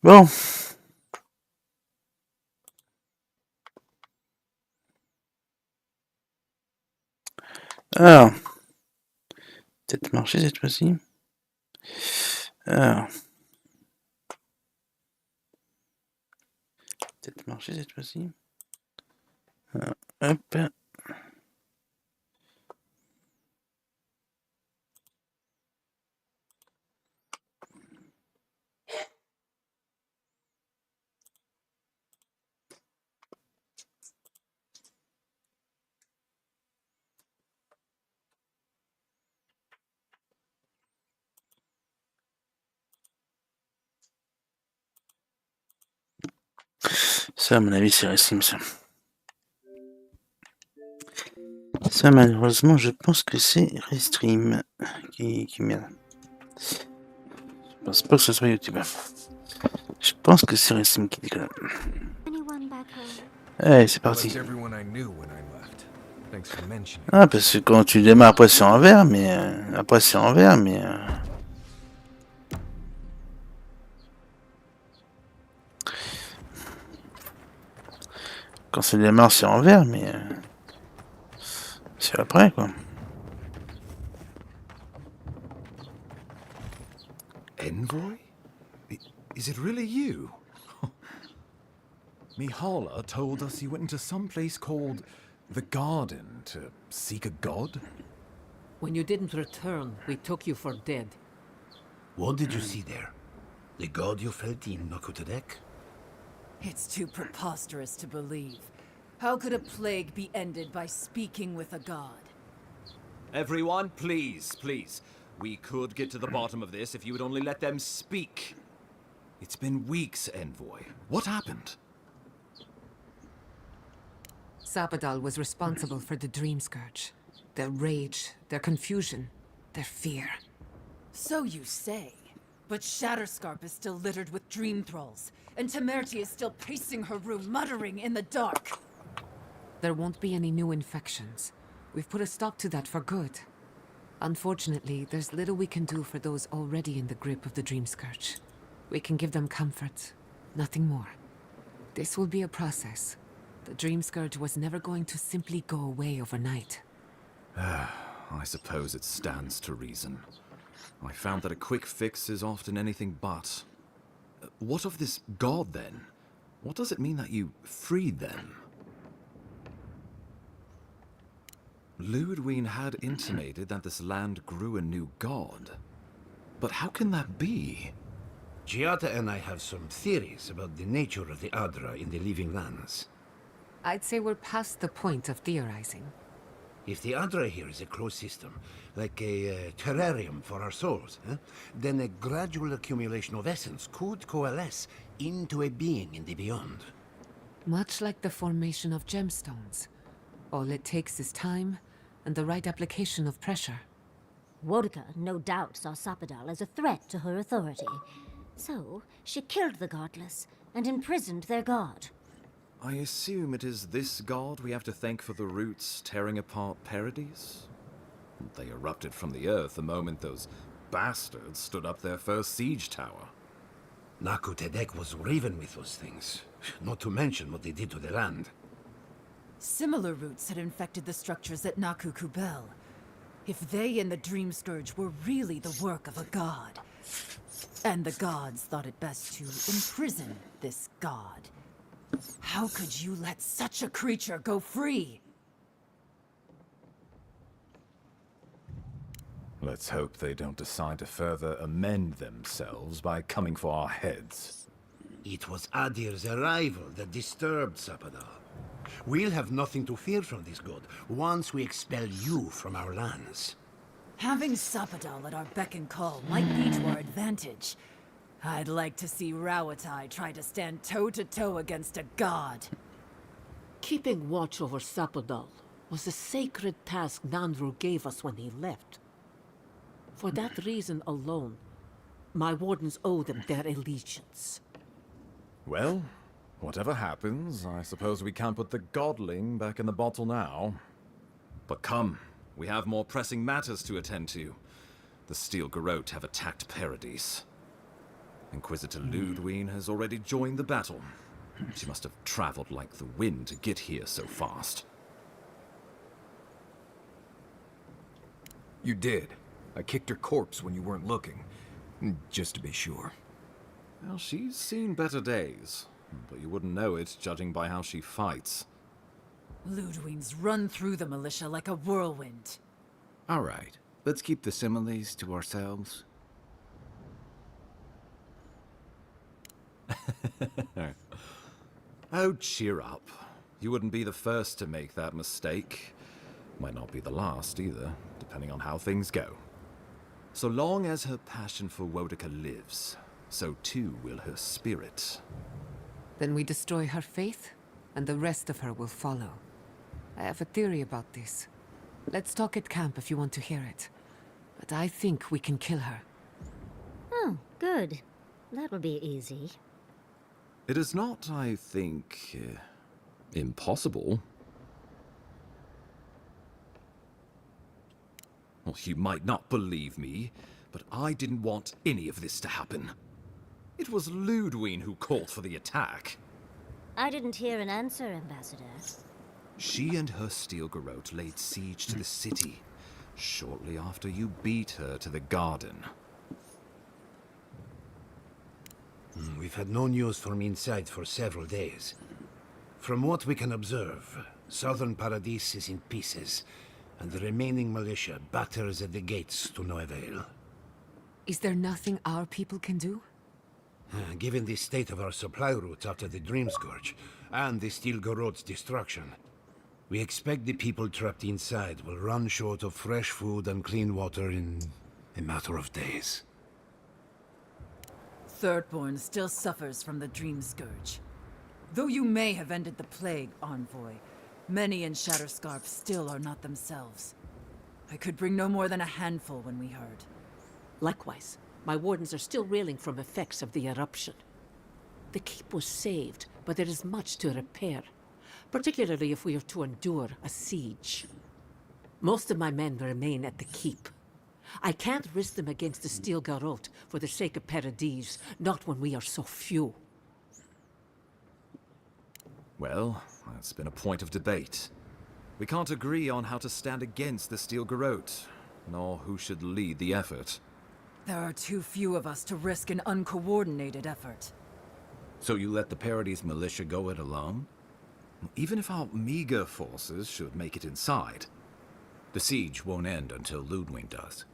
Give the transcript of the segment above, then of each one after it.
Bon. Alors, peut-être marcher cette fois-ci. Alors, peut-être marcher cette fois-ci. Hop. Ça, à mon avis, c'est Restream, ça. Ça, malheureusement, je pense que c'est Restream qui merde. Je pense pas que ce soit YouTube. Je pense que c'est Restream qui déconne. Allez, c'est parti. Ah, parce que quand tu démarres, après c'est en vert, mais... Quand ça démarre, c'est en vert, mais... c'est après, quoi. Envoy? Is it really you? Mihala told us you went into some place called the Garden to seek a god? When you didn't return, we took you for dead. What did you see there? The god you felt in Nakutadek? It's too preposterous to believe. How could a plague be ended by speaking with a god? Everyone, please, please. We could get to the bottom of this if you would only let them speak. It's been weeks, Envoy. What happened? Sapadal was responsible for the Dream Scourge. Their rage, their confusion, their fear. So you say. But Shatterscarp is still littered with dream thralls, and Temerty is still pacing her room, muttering in the dark. There won't be any new infections. We've put a stop to that for good. Unfortunately, there's little we can do for those already in the grip of the Dream Scourge. We can give them comfort, nothing more. This will be a process. The Dream Scourge was never going to simply go away overnight. I suppose it stands to reason. I found that a quick fix is often anything but. What of this god, then? What does it mean that you freed them? Ludwine had intimated that this land grew a new god. But how can that be? Giata and I have some theories about the nature of the Adra in the Living Lands. I'd say we're past the point of theorizing. If the Adra here is a closed system, like a terrarium for our souls, then a gradual accumulation of essence could coalesce into a being in the beyond. Much like the formation of gemstones. All it takes is time, and the right application of pressure. Wodka no doubt saw Sapadal as a threat to her authority. So, she killed the godless, and imprisoned their god. I assume it is this god we have to thank for the roots tearing apart Paradise? They erupted from the earth the moment those bastards stood up their first siege tower. Nakutadek was riven with those things, not to mention what they did to the land. Similar roots had infected the structures at Naku Kubel. If they and the Dream Scourge were really the work of a god, and the gods thought it best to imprison this god, how could you let such a creature go free? Let's hope they don't decide to further amend themselves by coming for our heads. It was Adir's arrival that disturbed Sapadal. We'll have nothing to fear from this god once we expel you from our lands. Having Sapadal at our beck and call might be to our advantage. I'd like to see Rawatai try to stand toe-to-toe against a god. Keeping watch over Sapadal was a sacred task Nandru gave us when he left. For that reason alone, my wardens owe them their allegiance. Well, whatever happens, I suppose we can't put the godling back in the bottle now. But come, we have more pressing matters to attend to. The Steel Garrote have attacked Paradise. Inquisitor Ludwig has already joined the battle. She must have traveled like the wind to get here so fast. You did. I kicked her corpse when you weren't looking. Just to be sure. Well, she's seen better days, but you wouldn't know it judging by how she fights. Ludwig's run through the militia like a whirlwind. All right, let's keep the similes to ourselves. Oh, cheer up. You wouldn't be the first to make that mistake. Might not be the last either, depending on how things go. So long as her passion for Wodica lives, so too will her spirit. Then we destroy her faith, and the rest of her will follow. I have a theory about this. Let's talk at camp if you want to hear it. But I think we can kill her. Oh, good. That'll be easy. It is not, I think, impossible. Well, you might not believe me, but I didn't want any of this to happen. It was Ludwig who called for the attack. I didn't hear an answer, Ambassador. She and her steel garrote laid siege to the city, shortly after you beat her to the garden. We've had no news from inside for several days. From what we can observe, southern Paradis is in pieces, and the remaining militia batters at the gates to no avail. Is there nothing our people can do? Given the state of our supply route after the Dream Scourge, and the Steel Garrote's destruction, we expect the people trapped inside will run short of fresh food and clean water in a matter of days. Thirdborn still suffers from the Dream Scourge. Though you may have ended the plague, Envoy, many in Shatterscarp still are not themselves. I could bring no more than a handful when we heard. Likewise, my wardens are still reeling from effects of the eruption. The keep was saved, but there is much to repair, particularly if we are to endure a siege. Most of my men remain at the keep. I can't risk them against the Steel Garrote for the sake of Paradis, not when we are so few. Well, that's been a point of debate. We can't agree on how to stand against the Steel Garrote, nor who should lead the effort. There are too few of us to risk an uncoordinated effort. So you let the Paradis militia go it alone? Even if our meager forces should make it inside. The siege won't end until Ludwig does.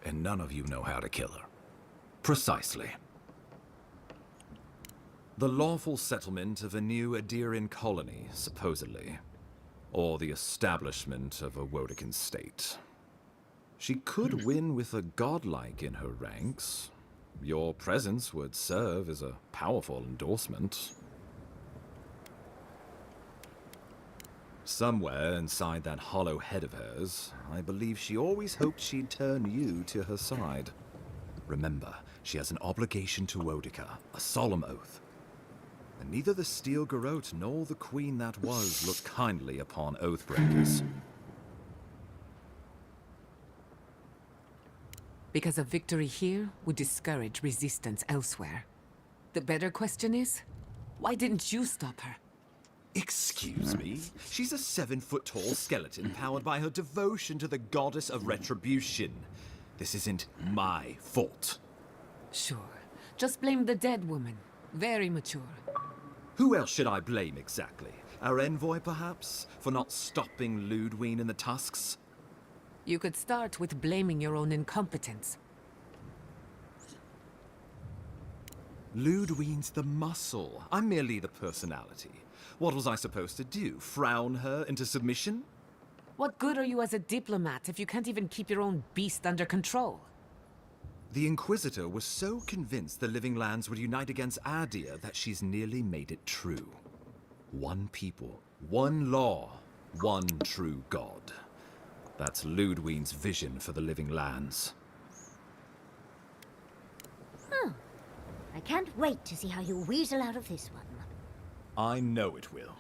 And none of you know how to kill her. Precisely. The lawful settlement of a new Adirian colony, supposedly. Or the establishment of a Wodican state. She could win with a godlike in her ranks. Your presence would serve as a powerful endorsement. Somewhere inside that hollow head of hers, I believe she always hoped she'd turn you to her side. Remember, she has an obligation to Wodica, a solemn oath. And neither the Steel Garrote nor the queen that was look kindly upon oathbreakers. Because a victory here would discourage resistance elsewhere. The better question is, why didn't you stop her? Excuse me? She's a 7-foot-tall skeleton powered by her devotion to the goddess of retribution. This isn't my fault. Sure. Just blame the dead woman. Very mature. Who else should I blame exactly? Our envoy, perhaps? For not stopping Ludwig and the Tusks? You could start with blaming your own incompetence. Ludwig's the muscle. I'm merely the personality. What was I supposed to do? Frown her into submission? What good are you as a diplomat if you can't even keep your own beast under control? The Inquisitor was so convinced the Living Lands would unite against Adir that she's nearly made it true. One people, one law, one true God. That's Ludwig's vision for the Living Lands. Oh, I can't wait to see how you weasel out of this one. I know it will.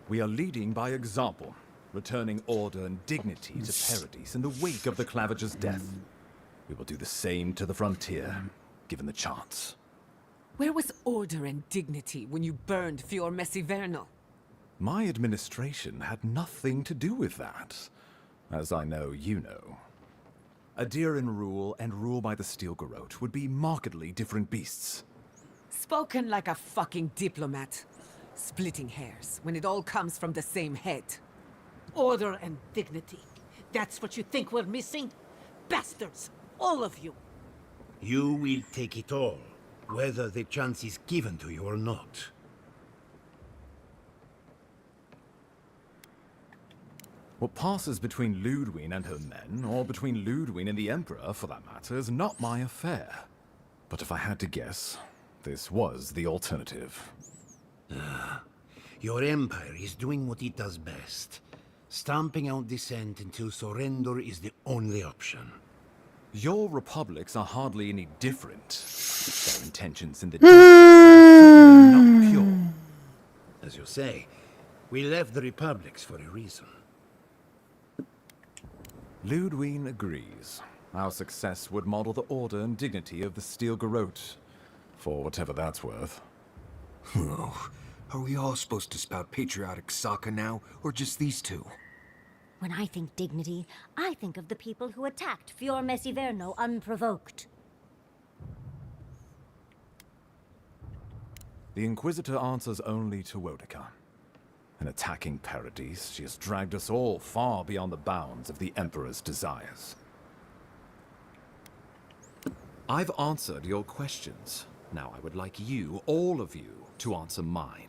We are leading by example, returning order and dignity to Paradis in the wake of the Clavager's death. We will do the same to the frontier, given the chance. Where was order and dignity when you burned L-homme-mystère? My administration had nothing to do with that, as I know you know. Adiran rule and rule by the Steel Garrote would be markedly different beasts. Spoken like a fucking diplomat. Splitting hairs when it all comes from the same head. Order and dignity. That's what you think we're missing? Bastards! All of you! You will take it all, whether the chance is given to you or not. What passes between Ludwig and her men, or between Ludwig and the Emperor, for that matter, is not my affair. But if I had to guess, this was the alternative. Your empire is doing what it does best. Stamping out dissent until surrender is the only option. Your republics are hardly any different. Their intentions in the dark are not pure. As you say, we left the republics for a reason. Ludwig agrees. Our success would model the order and dignity of the Steel Garrote, for whatever that's worth. Oh, are we all supposed to spout patriotic Sokka now, or just these two? When I think dignity, I think of the people who attacked L-homme-mystère unprovoked. The Inquisitor answers only to Wodeka. In attacking Paradise, she has dragged us all far beyond the bounds of the Emperor's desires. I've answered your questions. Now I would like you, all of you, to answer mine.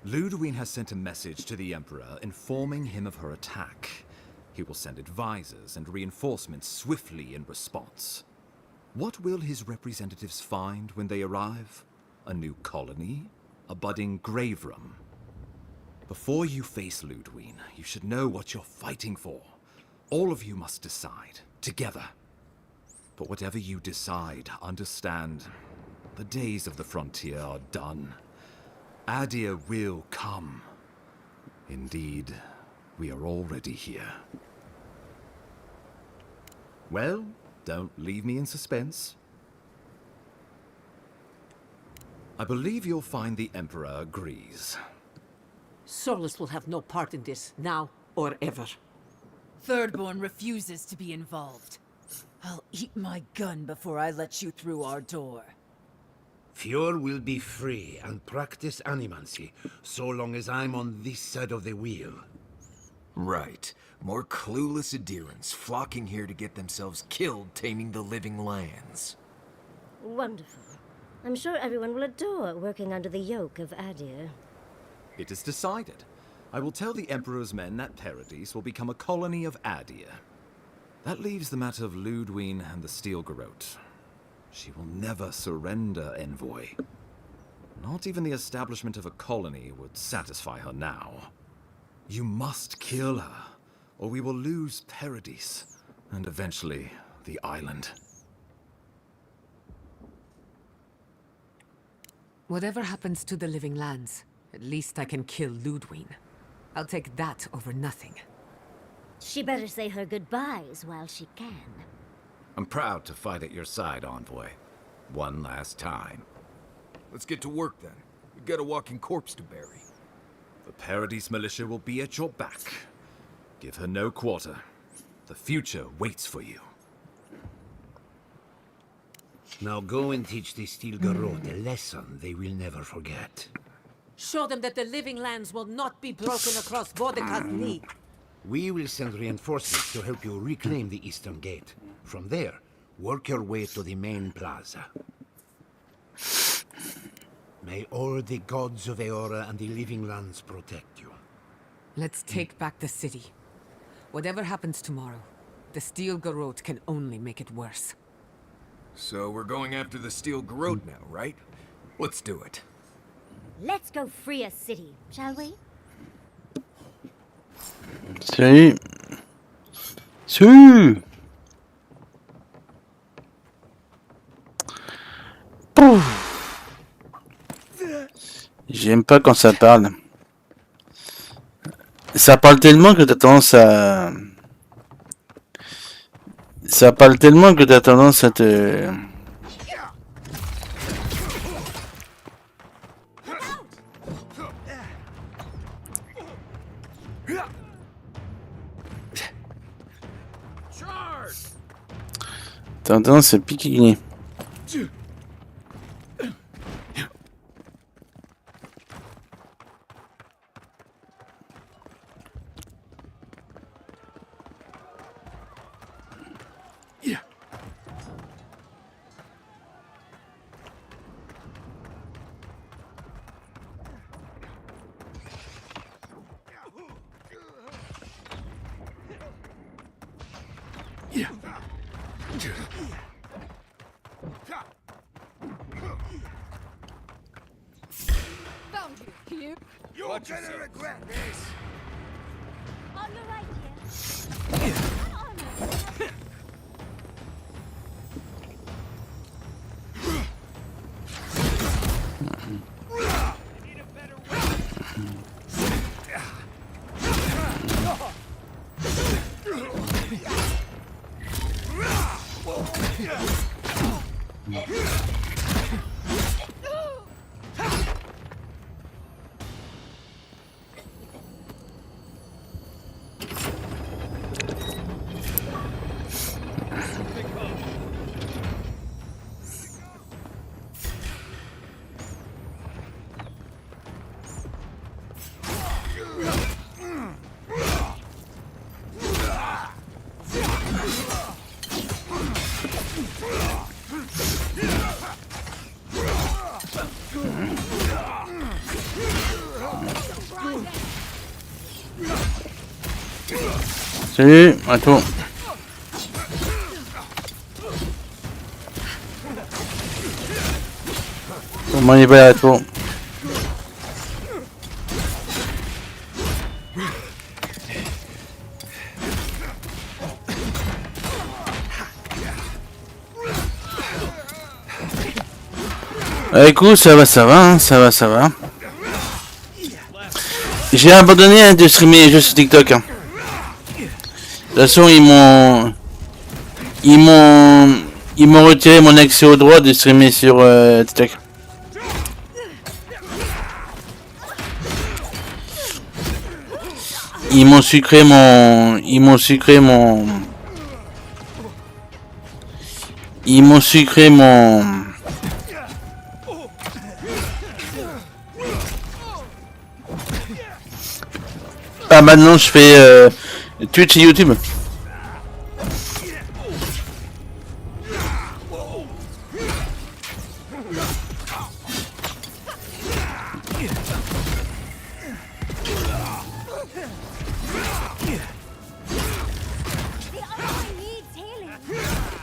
Ludwig has sent a message to the Emperor informing him of her attack. He will send advisors and reinforcements swiftly in response. What will his representatives find when they arrive? A new colony? A budding grave room? Before you face Ludwig, you should know what you're fighting for. All of you must decide, together. But whatever you decide, understand, the days of the frontier are done. Adir will come. Indeed, we are already here. Well, don't leave me in suspense. I believe you'll find the Emperor agrees. Solus will have no part in this, now or ever. Thirdborn refuses to be involved. I'll eat my gun before I let you through our door. Fjord will be free and practice animancy, so long as I'm on this side of the wheel. Right. More clueless adherents flocking here to get themselves killed taming the living lands. Wonderful. I'm sure everyone will adore working under the yoke of Adir. It is decided. I will tell the Emperor's men that Paradise will become a colony of Adir. That leaves the matter of Ludwig and the Steel Garrote. She will never surrender, Envoy. Not even the establishment of a colony would satisfy her now. You must kill her, or we will lose Paradise, and eventually the island. Whatever happens to the living lands, at least I can kill Ludwig. I'll take that over nothing. She better say her goodbyes while she can. I'm proud to fight at your side, Envoy. One last time. Let's get to work then. We've got a walking corpse to bury. The Paradise militia will be at your back. Give her no quarter. The future waits for you. Now go and teach the Steel Garrote a lesson they will never forget. Show them that the living lands will not be broken across Vodka's knee. We will send reinforcements to help you reclaim the Eastern Gate. From there, work your way to the main plaza. May all the gods of Eora and the living lands protect you. Let's take back the city. Whatever happens tomorrow, the Steel Garrote can only make it worse. So we're going after the Steel Garrote now, right? Let's do it. Let's go free a city, shall we? Si. Si. J'aime pas quand ça parle. Ça parle tellement que t'as tendance à... Ça parle tellement que t'as tendance à te... T'as tendance à piquer. You're gonna regret this. On the right here. Salut, à toi. Comment il va à toi? Écoute, ça va, hein, ça va. J'ai abandonné de streamer les jeux sur TikTok. Hein. De toute façon, ils m'ont retiré mon accès au droit de streamer sur TikTok. Ils m'ont sucré mon Ah, maintenant je fais Twitch et YouTube.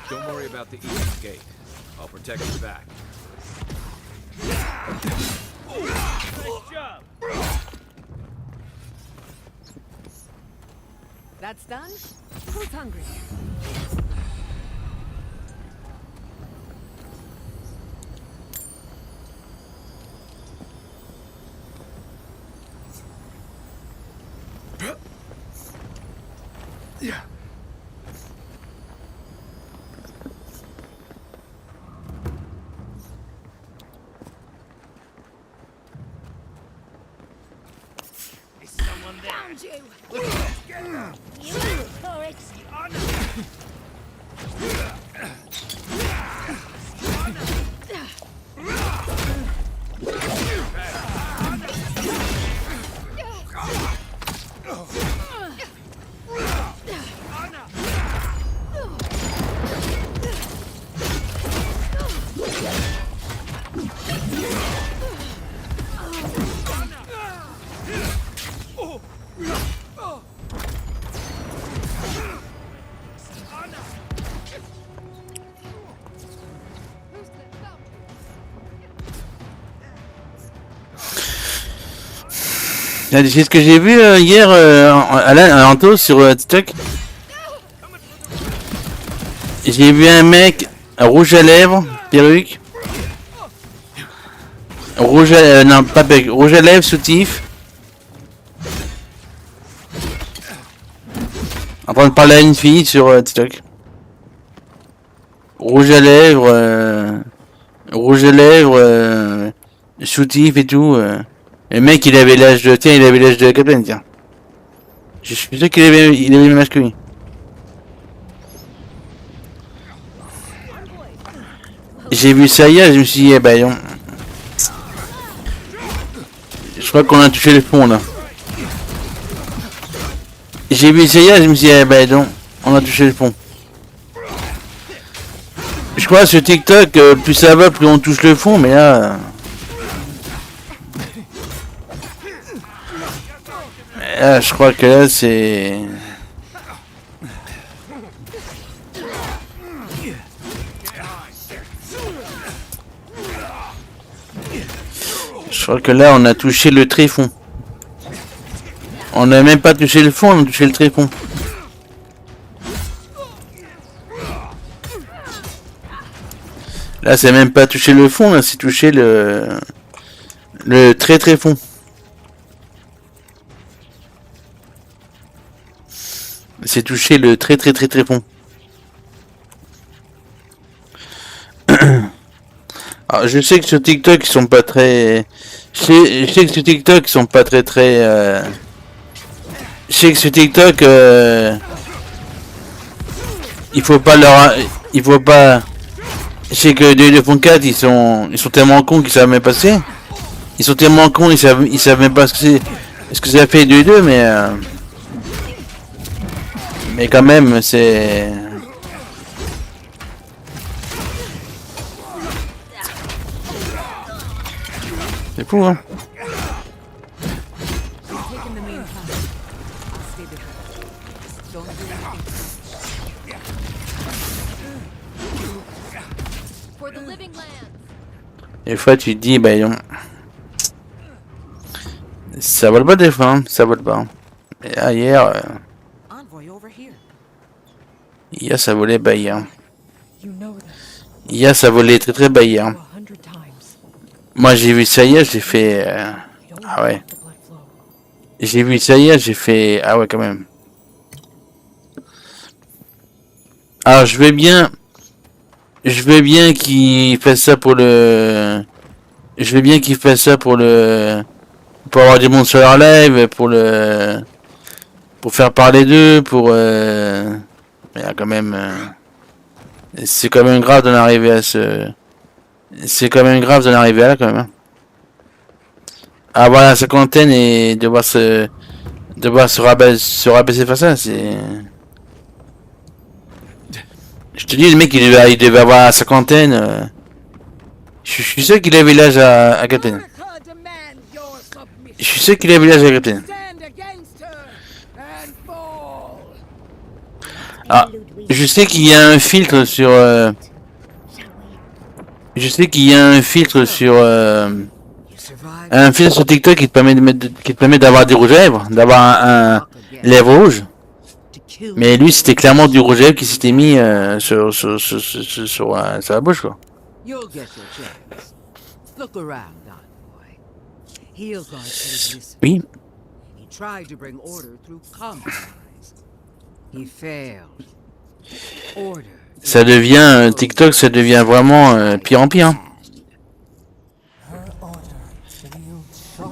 Don't worry about the east gate. I'll protect your back. Nice job. That's done? Who's hungry? Yeah. Is someone there? Found you! Get them! You look for it! C'est ce que j'ai vu hier à Anto sur TikTok. J'ai vu un mec rouge à lèvres, perruque. Non, pas perruque, rouge à lèvres, soutif. En train de parler à une fille sur TikTok. Rouge à lèvres, soutif et tout. Le mec, il avait l'âge de... Tiens, il avait l'âge de la Captain, tiens. Je suis sûr qu'il avait le même âge que lui. J'ai vu ça hier, je me suis dit, eh ben non. Je crois qu'on a touché le fond là. J'ai vu ça hier, je me suis dit, eh ben non, on a touché le fond. Je crois que sur TikTok, plus ça va, plus on touche le fond, mais là... je crois que là, c'est... Je crois que là, on a touché le tréfond. On n'a même pas touché le fond, on a touché le tréfond. Là, c'est même pas touché le fond, là, c'est touché le très fond. C'est touché le très fond. Alors, je sais que sur TikTok, ils sont pas très... Je sais que sur TikTok, ils sont pas très... Je sais que sur TikTok, il faut pas leur... Il faut pas... Je sais que 2.4, ils sont tellement cons qu'ils savent même pas ce que c'est. Ils sont tellement cons, ils savent même pas ce que c'est. Ce que ça fait 2-2, mais quand même, c'est... C'est fou, hein. Des fois, tu te dis, bah non. Ça vole pas des fois, hein. Ça vole pas. Et là, hier, ça volait bas hier. Hier, ça volait très bas hier. Moi, j'ai vu ça hier, j'ai fait... Ah ouais. J'ai vu ça hier, j'ai fait... Ah ouais, quand même. Alors, je veux bien qu'il fasse ça pour le... Je veux bien qu'il fasse ça pour le... Pour avoir du monde sur leur live, pour faire parler d'eux, pour... Mais quand même... C'est quand même grave d'en arriver à ce... C'est quand même grave d'en arriver à là, quand même. Hein. Avoir la cinquantaine et devoir se rabaisser face à ça, c'est... Je te dis, le mec, il devait avoir la cinquantaine. Je suis sûr qu'il avait l'âge à Captain. Je suis sûr qu'il avait l'âge à Captain. Ah, je sais qu'il y a un filtre sur... Je sais qu'il y a un filtre sur... Un filtre sur TikTok qui te permet d'avoir du rouge à lèvres, d'avoir un lèvre rouge. Mais lui, c'était clairement du rouge à lèvres qui s'était mis sur la bouche, quoi. Oui. Ça devient... TikTok, ça devient vraiment pire en pire. Hein.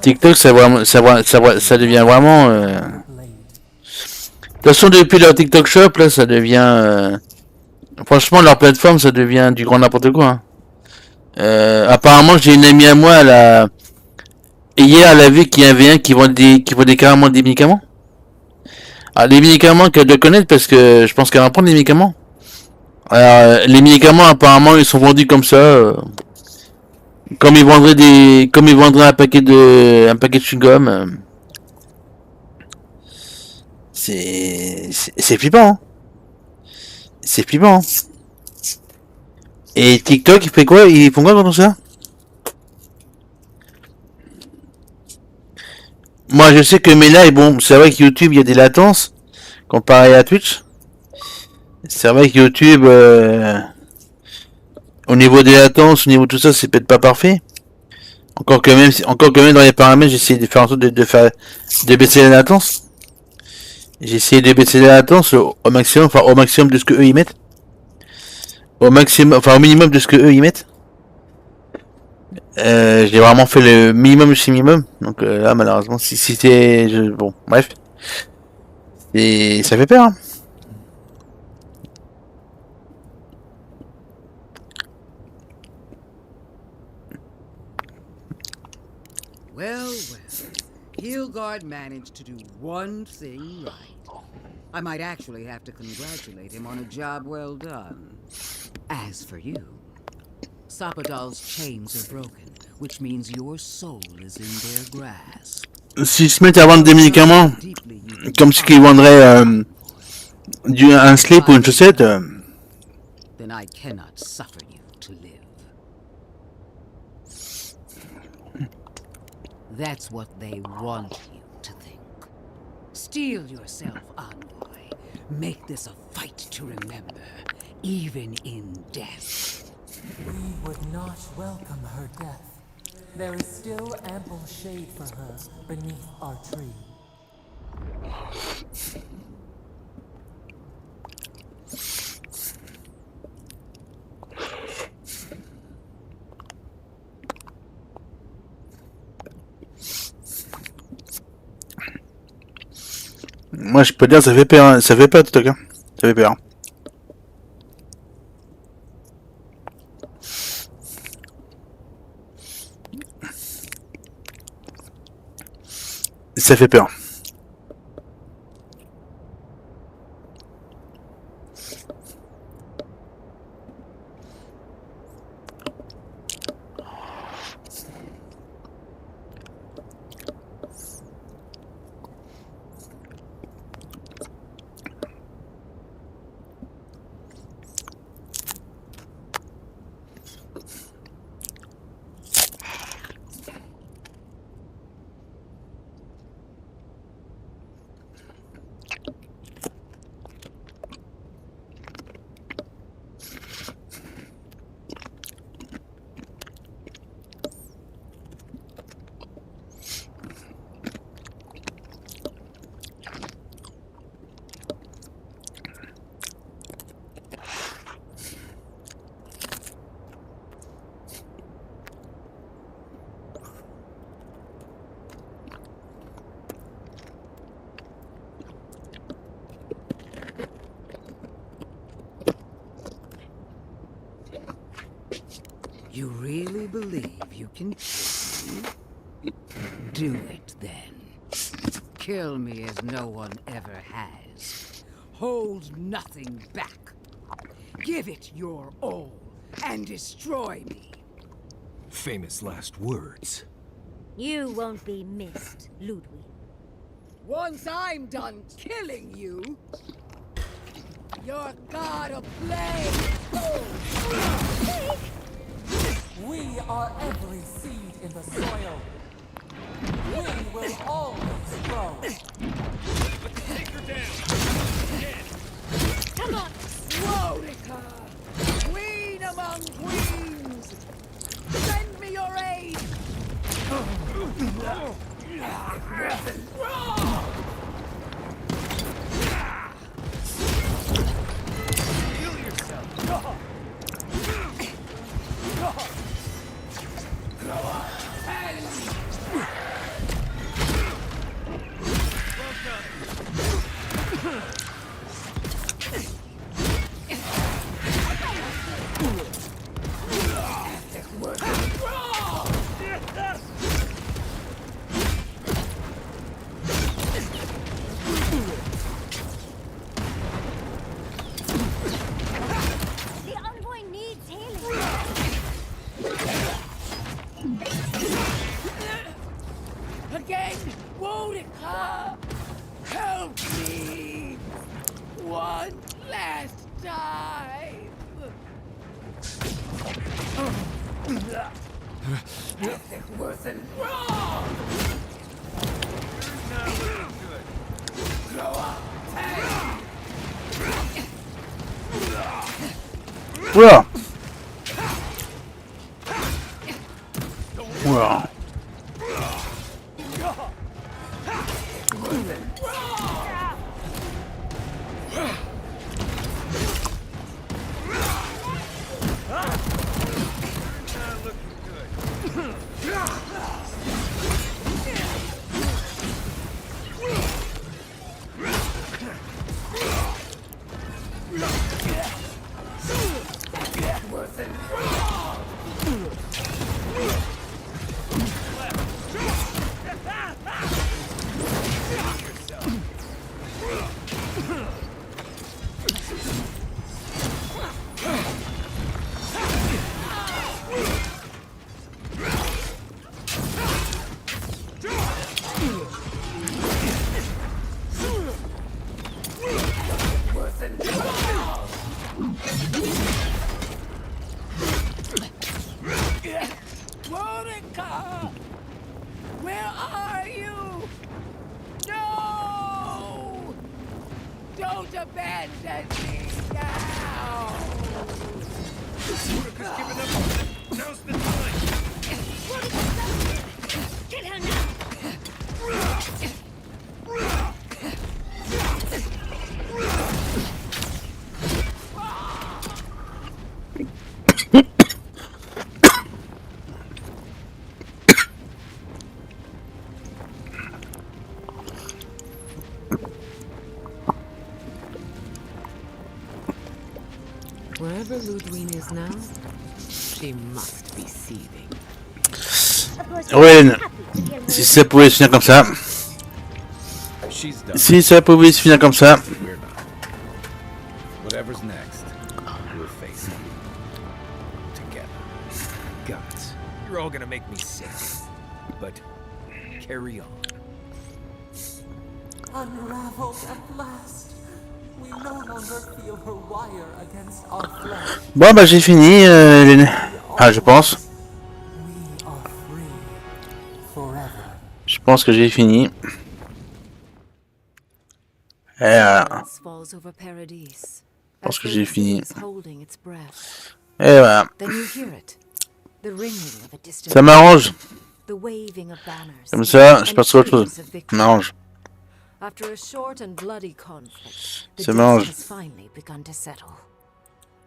TikTok, ça devient vraiment... De toute façon, depuis leur TikTok Shop, là, ça devient... Franchement, leur plateforme, ça devient du grand n'importe quoi. Hein. Apparemment, j'ai une amie à moi, hier, elle a vu qu'il y avait un qui vendait carrément des médicaments. Alors, les médicaments qu'elle doit connaître, parce que je pense qu'elle va prendre des médicaments. Alors, les médicaments, apparemment, ils sont vendus comme ça... Comme ils vendraient un paquet de chewing-gum. C'est flippant. Hein. C'est flippant. Hein. Et TikTok, il fait quoi? Ils font quoi quand on ça? Moi, je sais que mes lives, bon, c'est vrai que YouTube, il y a des latences comparé à Twitch. C'est vrai que YouTube, au niveau des latences, au niveau de tout ça, c'est peut-être pas parfait. Encore que même dans les paramètres, j'ai essayé de faire en sorte de baisser la latence. J'ai essayé de baisser la latence au maximum de ce que eux y mettent. Au minimum de ce que eux y mettent. J'ai vraiment fait le minimum de chez minimum. Donc là, malheureusement, si c'était... Bon, bref. Et ça fait peur. Hein. Well, Hildegard managed to do one thing right. I might actually have to congratulate him on a job well done. As for you, Sapadal's chains are broken, which means your soul is in their grasp. S'ils se mettent à vendre des médicaments, comme ce qu'ils vendraient un slip ou une chaussette, Then I cannot suffer you to live. That's what they want you to think. Steel yourself, envoy. Make this a fight to remember, even in death. We would not welcome her death. There is still ample shade for her beneath our tree. moi je peux dire ça fait peur, hein. Ça fait peur tout à cas. Ça fait peur. Ça fait peur. You really believe you can kill me? Do it then. Kill me as no one ever has. Hold nothing back. Give it your all and destroy me. Famous last words. You won't be missed, Ludwig. Once I'm done killing you, you're god of flame. We are every seed in the soil. We will always grow. Take her down. Come on, Rodica! Queen among queens! Send me your aid! Heal yourself. The envoy needs healing. Again, Rodica! Help me! One last time! Nothing worse than wrong! Not looking good. Grow up! Oula. Oula. Not looking good. Worse than wrong! Wherever Ludwig is now, she must be seething. Ouais, si ça pouvait se finir comme ça. Si ça pouvait se finir comme ça. Whatever's next, we'll face it. Together. Gods, you're all gonna make me sick. But carry on. Unraveled at last. We no longer feel her wire against our flesh. Bon bah j'ai fini, ah je pense. We are free forever. Je pense que j'ai fini. Et voilà. Falls over Paradise. Je pense que j'ai fini. Holding its breath. Et voilà. Then you hear it. The ringing of a distant Ça m'arrange. The waving of banners. Comme ça, je passe à autre chose. Ça m'arrange. After a short and bloody conflict, the Ça dust m'arrange. has finally begun to settle.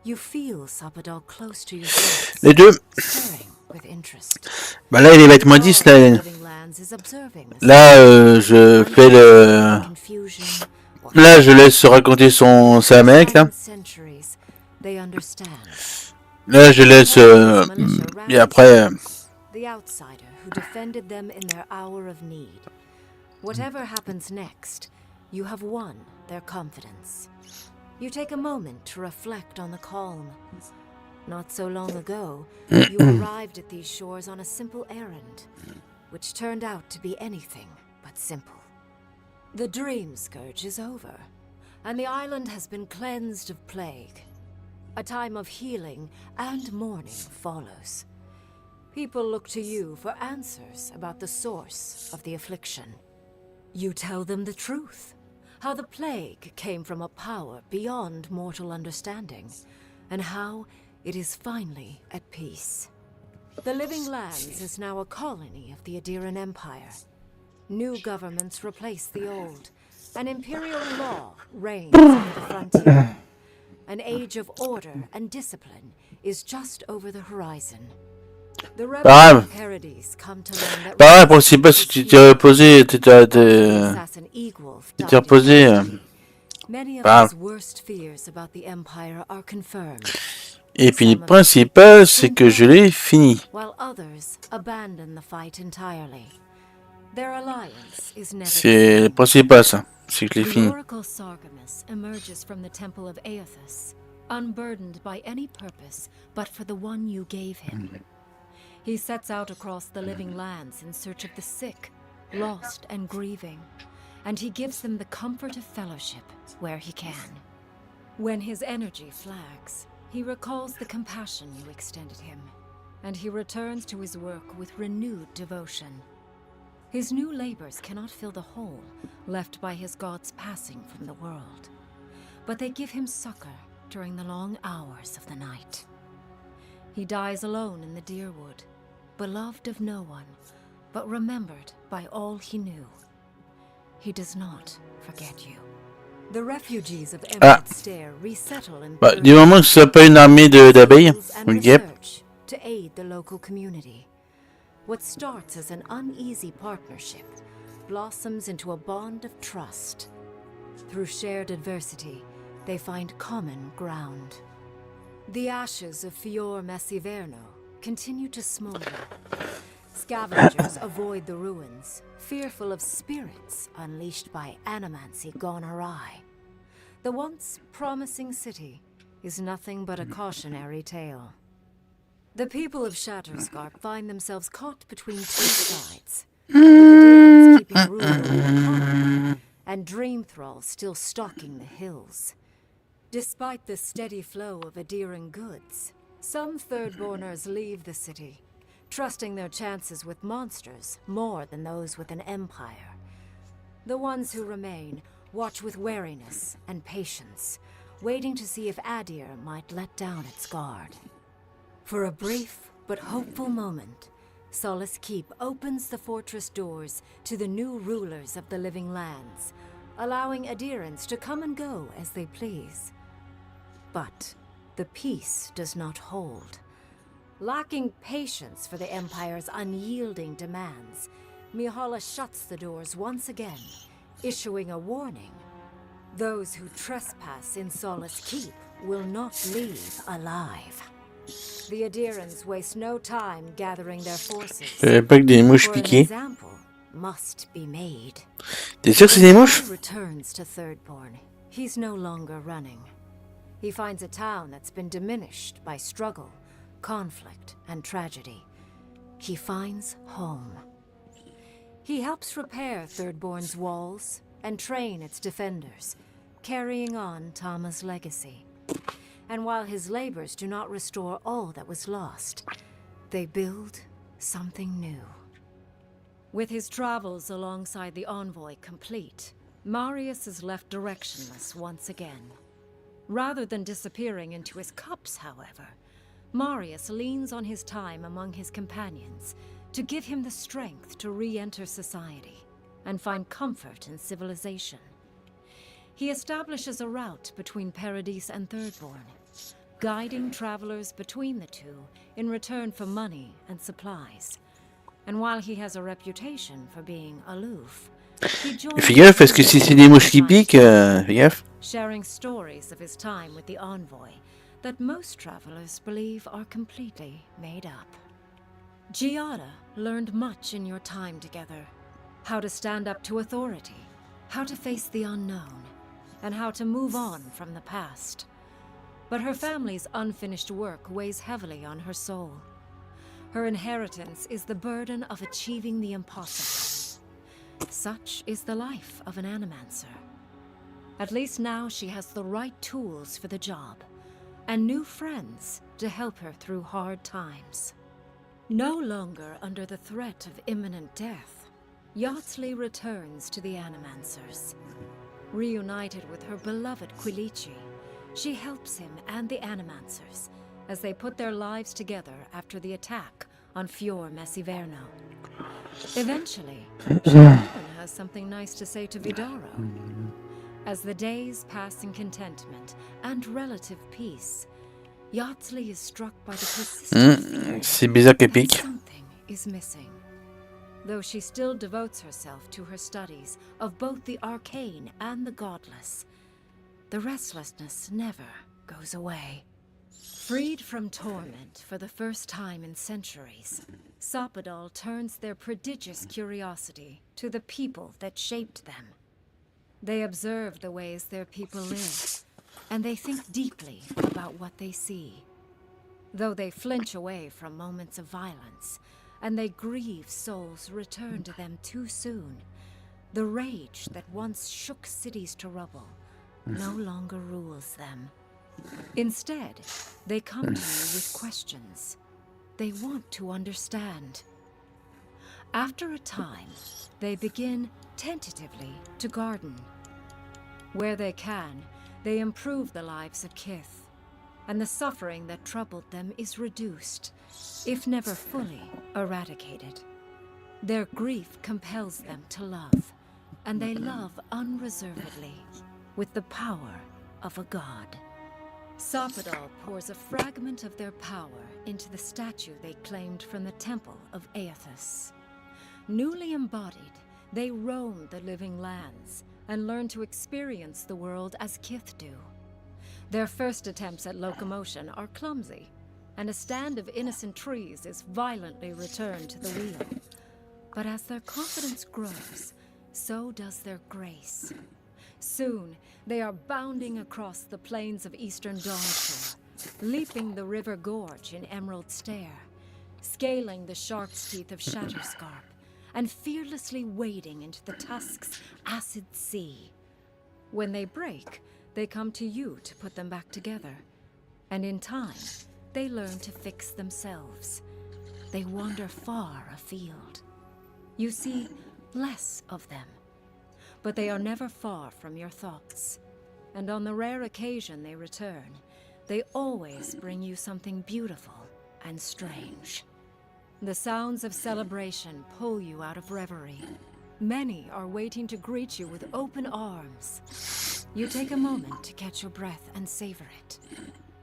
You feel Sapadal close to your face, Les deux. staring with interest. Bah là il va être moins 10 là. Là je fais le... Là je laisse raconter sa mec là. Là je laisse... et après... The outsider who defended them in their hour of need. Whatever happens next, you have won their confidence. You take a moment to reflect on the calm. Not so long ago, you arrived at these shores on a simple errand, which turned out to be anything but simple. The dream scourge is over, and the island has been cleansed of plague. A time of healing and mourning follows. People look to you for answers about the source of the affliction. You tell them the truth, how the plague came from a power beyond mortal understanding, and how it is finally at peace. The Living Lands is now a colony of the Adiran Empire. New governments replace the old. An imperial law reigns on the frontier. An age of order and discipline is just over the horizon. The rebels of Paradise come to learn that Pareil, pour si pas si tu t'es reposé, tu t'es reposé. many of his worst fears about the Empire are confirmed. Et puis le principal, c'est que je l'ai fini. While others abandon the fight entirely. Their alliance is never C'est le principal ça, c'est que je l'ai fini. The Oracle Sargemus emerges from the Temple of Aethys, unburdened by any purpose but for the one you gave him. He sets out across the living lands in search of the sick, lost and grieving, and he gives them the comfort of fellowship where he can. When his energy flags, he recalls the compassion you extended him, and he returns to his work with renewed devotion. His new labors cannot fill the hole left by his god's passing from the world, but they give him succor during the long hours of the night. He dies alone in the Deerwood, beloved of no one, but remembered by all he knew. He does not forget you. The refugees of Emerald Stair resettle in Bah, du moment que ce soit pas une armée d'abeilles, ou de guêpes. To aid the local community. What starts as an uneasy partnership blossoms into a bond of trust. Through shared adversity, they find common ground. The ashes of Fior Messiverno continue to smolder. Scavengers avoid the ruins, fearful of spirits unleashed by animancy gone awry. The once promising city is nothing but a cautionary tale. The people of Shatterscarp find themselves caught between two sides, with the demons keeping rule over the colony, and dream thralls still stalking the hills. Despite the steady flow of Adiran goods, some Thirdborners leave the city, trusting their chances with monsters more than those with an empire. The ones who remain watch with wariness and patience, waiting to see if Adir might let down its guard. For a brief but hopeful moment, Solace Keep opens the fortress doors to the new rulers of the Living Lands, allowing Adirans to come and go as they please. But the peace does not hold. Lacking patience for the Empire's unyielding demands, Mihala shuts the doors once again, issuing a warning. Those who trespass in Solace Keep will not leave alive. The Adirans waste no time gathering their forces. J'avais pas que des mouches For an piquées. example must be made. T'es sûr que c'est des mouches? When Guy returns to Thirdborn, he's no longer running. He finds a town that's been diminished by struggle, conflict, and tragedy. He finds home. He helps repair Thirdborn's walls and train its defenders, carrying on Tama's legacy. And while his labors do not restore all that was lost, they build something new. With his travels alongside the envoy complete, Marius is left directionless once again. Rather than disappearing into his cups, however, Marius leans on his time among his companions to give him the strength to re-enter society and find comfort in civilization. He establishes a route between Paradise and Thirdborn, guiding travelers between the two in return for money and supplies. And while he has a reputation for being aloof, he joins Fais gaffe, parce que si c'est des mouches qui piquent, fais gaffe. sharing stories of his time with the envoy that most travelers believe are completely made up. Giada learned much in your time together. How to stand up to authority, how to face the unknown, and how to move on from the past. But her family's unfinished work weighs heavily on her soul. Her inheritance is the burden of achieving the impossible. Such is the life of an animancer. At least now she has the right tools for the job, and new friends to help her through hard times. No longer under the threat of imminent death, Yatsley returns to the Animancers. Reunited with her beloved Quilici, she helps him and the Animancers as they put their lives together after the attack on Fior Messiverno. Eventually, she even has something nice to say to Vidaro. As the days pass in contentment and relative peace, Yatsley is struck by the persistent C'est bizarre qu'elle pique. something is missing. Though she still devotes herself to her studies of both the arcane and the godless, the restlessness never goes away. Freed from torment for the first time in centuries, Sopadal turns their prodigious curiosity to the people that shaped them. They observe the ways their people live, and they think deeply about what they see. Though they flinch away from moments of violence, and they grieve souls returned to them too soon, the rage that once shook cities to rubble no longer rules them. Instead, they come to you with questions. They want to understand. After a time, they begin tentatively to garden. Where they can, they improve the lives of Kith, and the suffering that troubled them is reduced, if never fully eradicated. Their grief compels them to love, and they love unreservedly, with the power of a god. Sopadal pours a fragment of their power into the statue they claimed from the temple of Aethys. Newly embodied, they roam the living lands and learn to experience the world as Kith do. Their first attempts at locomotion are clumsy, and a stand of innocent trees is violently returned to the wheel. But as their confidence grows, so does their grace. Soon, they are bounding across the plains of eastern Dawnshore, leaping the river gorge in Emerald Stair, scaling the shark's teeth of Shatterscarp, and fearlessly wading into the Tusk's acid sea. When they break, they come to you to put them back together. And in time, they learn to fix themselves. They wander far afield. You see less of them, but they are never far from your thoughts. And on the rare occasion they return, they always bring you something beautiful and strange. The sounds of celebration pull you out of reverie. Many are waiting to greet you with open arms. You take a moment to catch your breath and savor it,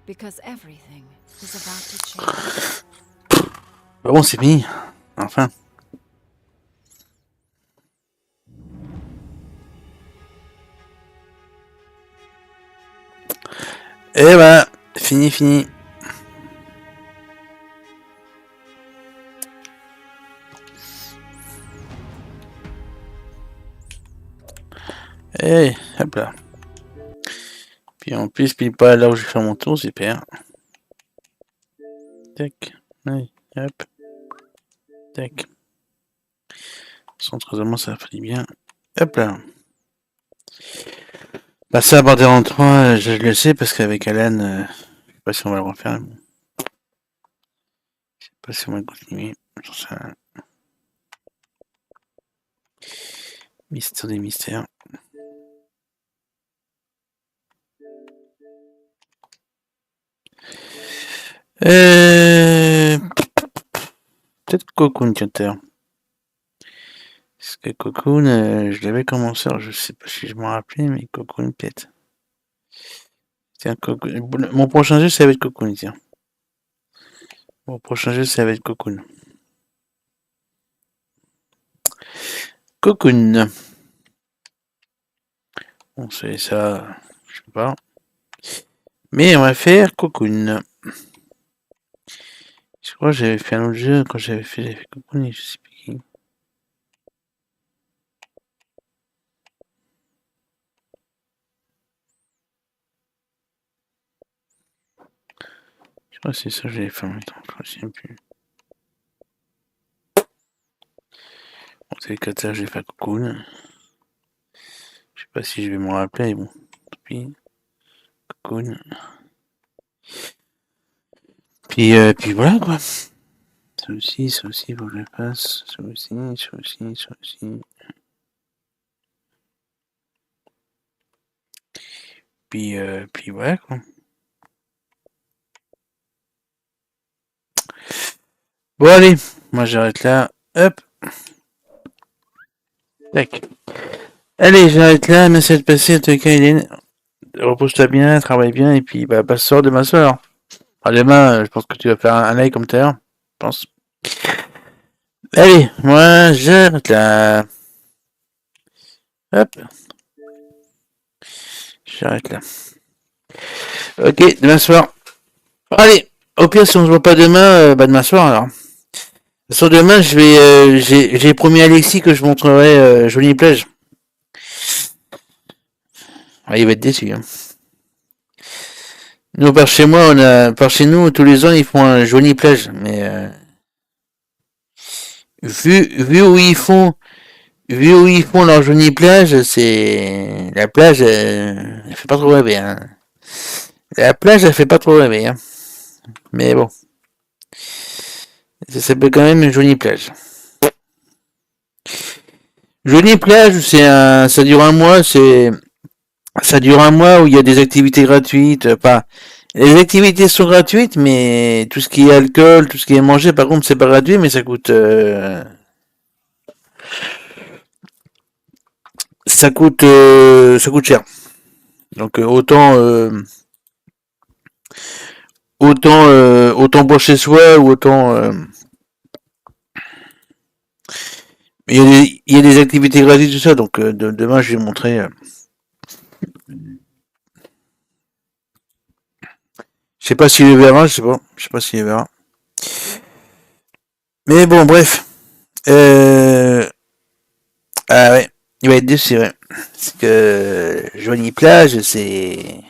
because everything is about to change. Bon, c'est fini. Enfin. Eh ben, fini. Eh, hop là. Puis en plus, pile pas là où je vais faire mon tour, super. Tac, oui, hop. Tac. Centre ça fait bien. Hop là. Bah ça, border en 3, je le sais parce qu'avec Alan, je sais pas si on va le refaire. Bon. Je sais pas si on va continuer. J'en sais rien. Mystère des mystères. Peut-être Cocoon, tiens. Parce que Cocoon, je l'avais commencé, alors je sais pas si je m'en rappelais, mais Cocoon peut-être. Tiens, Cocoon. Mon prochain jeu, ça va être Cocoon, tiens. Mon prochain jeu, ça va être Cocoon. Cocoon. Bon, c'est ça, je sais pas. Mais on va faire Cocoon. Je crois que j'avais fait un autre jeu quand j'avais fait Cocoon et je sais plus qui. Je crois que c'est ça que j'avais fait en même temps, je ne sais plus. Bon, c'est les 4 ça, j'ai fait Cocoon. Je sais pas si je vais m'en rappeler, mais bon. Puis, Cocoon. Puis voilà quoi. Ça aussi, faut que je le fasse. Ça aussi. Puis voilà quoi. Bon allez, moi j'arrête là. Hop. Tac. Allez, j'arrête là. Merci de passer. En tout cas, Hélène, repose-toi bien, travaille bien et puis bah passe soir demain soir. Alors, demain, je pense que tu vas faire un live comme tout à l'heure. Je pense. Allez, moi j'arrête là. Hop. J'arrête là. Ok, demain soir. Allez, au pire si on se voit pas demain, bah demain soir alors. Sur demain, je vais, j'ai promis à Alexis que je montrerai Jolie Plage. Ah, il va être déçu. Hein. Nous par chez moi, par chez nous tous les ans ils font un Jolie Plage, mais vu où ils font leur Jolie Plage, c'est la plage, elle fait pas trop rêver. Hein. La plage, elle fait pas trop rêver. Hein. Mais bon. Ça s'appelle quand même une jolie plage. Jolie plage, ça dure un mois, ça dure un mois où il y a des activités gratuites, pas, les activités sont gratuites, mais tout ce qui est alcool, tout ce qui est mangé, par contre, c'est pas gratuit, mais ça coûte cher. Donc autant boire chez soi ou autant il y a des activités gratuites tout ça, donc demain je vais montrer. Je sais pas s'il le verra, je sais pas s'il le verra. Mais bon, bref. Ah ouais, il va être déçu, ouais. Parce que Jolie Plage, c'est...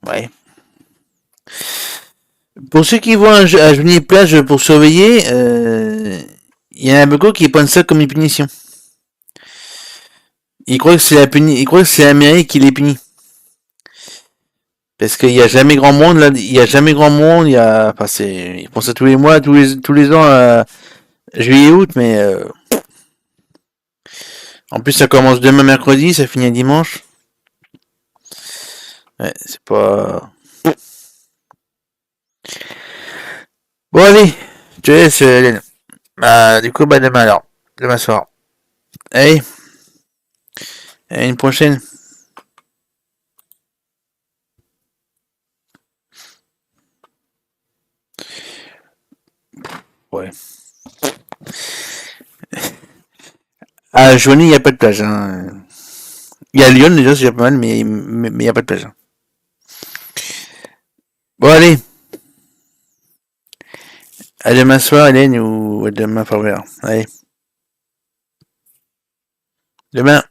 Ouais. Pour ceux qui vont à Jolie Plage pour surveiller, il y en a beaucoup qui prennent ça comme une punition. Ils croient que c'est la mairie qui les punit. Parce qu'il n'y a jamais grand monde, là, ils font ça tous les mois, tous les ans, juillet, août, mais, en plus, ça commence demain mercredi, ça finit dimanche. Ouais, c'est pas... Bon, allez, je te laisse, Hélène. Bah, du coup, bah, demain alors. Demain soir. Allez. À une prochaine. Ouais. À Joigny, il n'y a pas de plage. Hein. Il y a Lyon, déjà, c'est pas mal, mais il n'y a pas de plage. Hein. Bon, allez. À demain soir, Hélène, ou à demain, Favre. Allez. Demain.